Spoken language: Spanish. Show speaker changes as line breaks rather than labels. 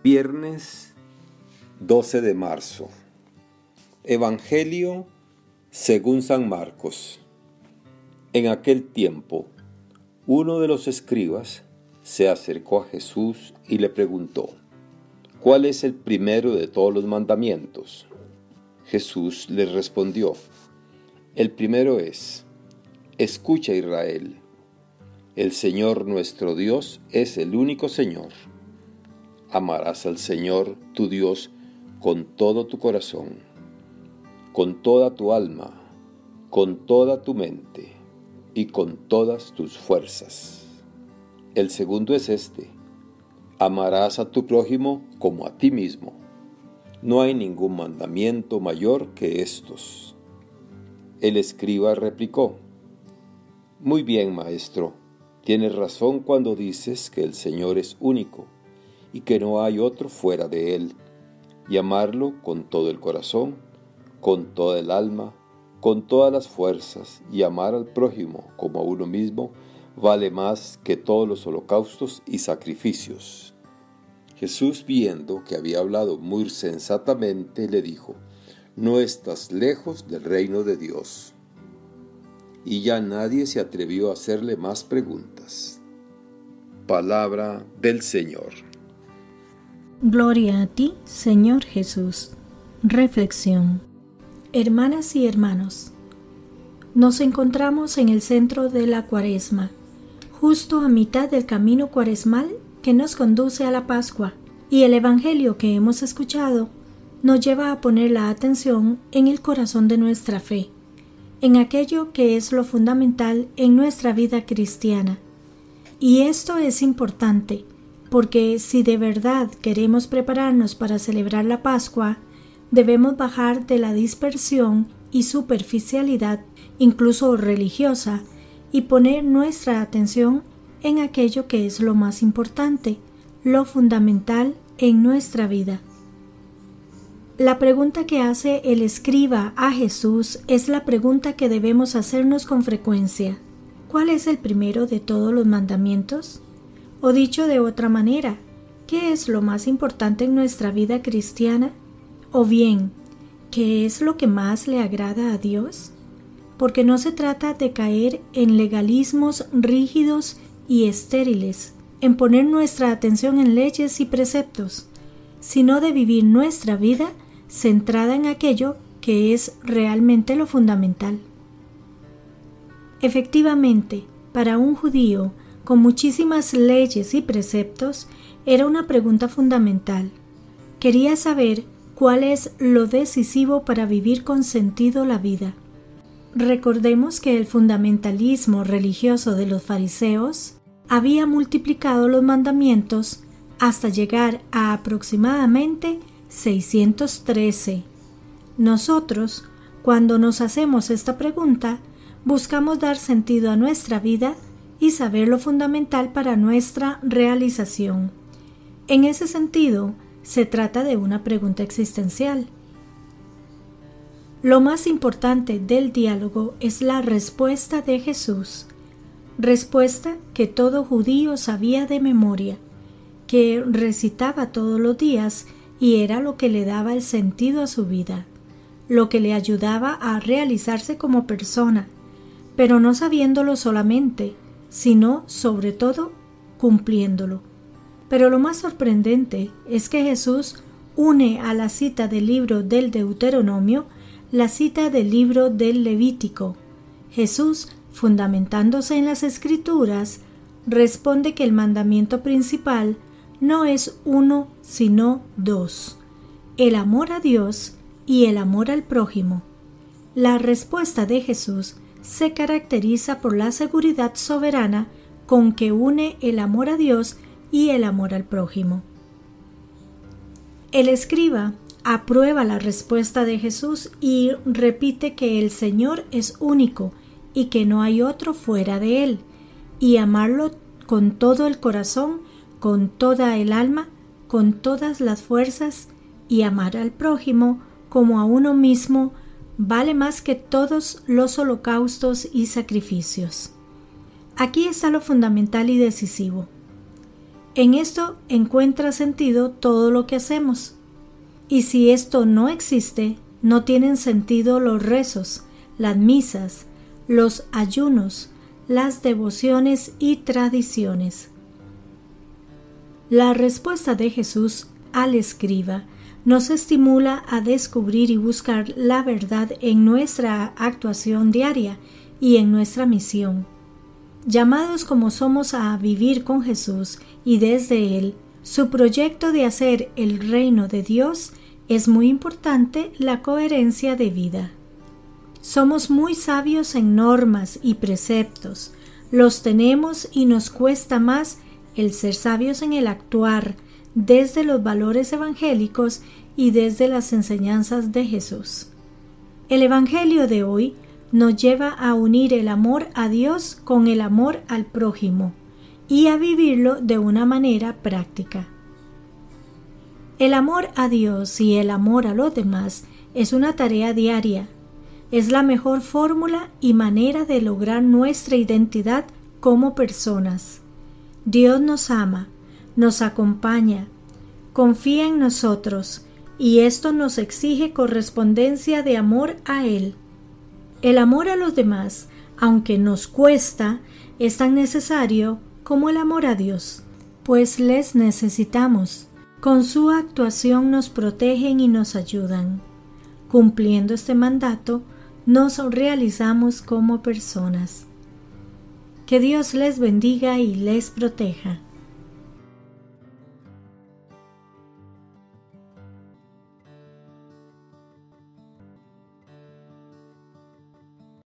Viernes 12 de marzo. Evangelio según San Marcos. En aquel tiempo, uno de los escribas se acercó a Jesús y le preguntó: ¿cuál es el primero de todos los mandamientos? Jesús le respondió: el primero es: escucha, Israel, el Señor nuestro Dios es el único Señor. Amarás al Señor tu Dios con todo tu corazón, con toda tu alma, con toda tu mente y con todas tus fuerzas. El segundo es este: amarás a tu prójimo como a ti mismo. No hay ningún mandamiento mayor que estos. El escriba replicó: muy bien, maestro, tienes razón cuando dices que el Señor es único y que no hay otro fuera de Él, y amarlo con todo el corazón, con toda el alma, con todas las fuerzas, y amar al prójimo como a uno mismo vale más que todos los holocaustos y sacrificios. Jesús, viendo que había hablado muy sensatamente, le dijo: no estás lejos del reino de Dios. Y ya nadie se atrevió a hacerle más preguntas. Palabra del Señor.
Gloria a ti, Señor Jesús. Reflexión. Hermanas y hermanos, nos encontramos en el centro de la Cuaresma, justo a mitad del camino cuaresmal que nos conduce a la Pascua, y el Evangelio que hemos escuchado nos lleva a poner la atención en el corazón de nuestra fe, en aquello que es lo fundamental en nuestra vida cristiana. Y esto es importante, porque si de verdad queremos prepararnos para celebrar la Pascua, debemos bajar de la dispersión y superficialidad, incluso religiosa, y poner nuestra atención en aquello que es lo más importante, lo fundamental en nuestra vida. La pregunta que hace el escriba a Jesús es la pregunta que debemos hacernos con frecuencia. ¿Cuál es el primero de todos los mandamientos? O dicho de otra manera, ¿qué es lo más importante en nuestra vida cristiana? O bien, ¿qué es lo que más le agrada a Dios? Porque no se trata de caer en legalismos rígidos y estériles, en poner nuestra atención en leyes y preceptos, sino de vivir nuestra vida centrada en aquello que es realmente lo fundamental. Efectivamente, para un judío, con muchísimas leyes y preceptos, era una pregunta fundamental. Quería saber cuál es lo decisivo para vivir con sentido la vida. Recordemos que el fundamentalismo religioso de los fariseos había multiplicado los mandamientos hasta llegar a aproximadamente 613. Nosotros, cuando nos hacemos esta pregunta, buscamos dar sentido a nuestra vida y saber lo fundamental para nuestra realización. En ese sentido, se trata de una pregunta existencial. Lo más importante del diálogo es la respuesta de Jesús, respuesta que todo judío sabía de memoria, que recitaba todos los días y era lo que le daba el sentido a su vida, lo que le ayudaba a realizarse como persona, pero no sabiéndolo solamente, sino, sobre todo, cumpliéndolo. Pero lo más sorprendente es que Jesús une a la cita del libro del Deuteronomio la cita del libro del Levítico. Jesús, fundamentándose en las Escrituras, responde que el mandamiento principal no es uno, sino dos: el amor a Dios y el amor al prójimo. La respuesta de Jesús se caracteriza por la seguridad soberana con que une el amor a Dios y el amor al prójimo. El escriba aprueba la respuesta de Jesús y repite que el Señor es único y que no hay otro fuera de Él, y amarlo con todo el corazón, con toda el alma, con todas las fuerzas, y amar al prójimo como a uno mismo vale más que todos los holocaustos y sacrificios. Aquí está lo fundamental y decisivo. En esto encuentra sentido todo lo que hacemos. Y si esto no existe, no tienen sentido los rezos, las misas, los ayunos, las devociones y tradiciones. La respuesta de Jesús al escriba nos estimula a descubrir y buscar la verdad en nuestra actuación diaria y en nuestra misión. Llamados como somos a vivir con Jesús y desde Él, su proyecto de hacer el reino de Dios, es muy importante la coherencia de vida. Somos muy sabios en normas y preceptos, los tenemos y nos cuesta más el ser sabios en el actuar desde los valores evangélicos y desde las enseñanzas de Jesús. El Evangelio de hoy nos lleva a unir el amor a Dios con el amor al prójimo y a vivirlo de una manera práctica. El amor a Dios y el amor a los demás es una tarea diaria. Es la mejor fórmula y manera de lograr nuestra identidad como personas. Dios nos ama, nos acompaña, confía en nosotros y esto nos exige correspondencia de amor a Él. El amor a los demás, aunque nos cuesta, es tan necesario como el amor a Dios, pues les necesitamos. Con su actuación nos protegen y nos ayudan. Cumpliendo este mandato, nos realizamos como personas. Que Dios les bendiga y les proteja.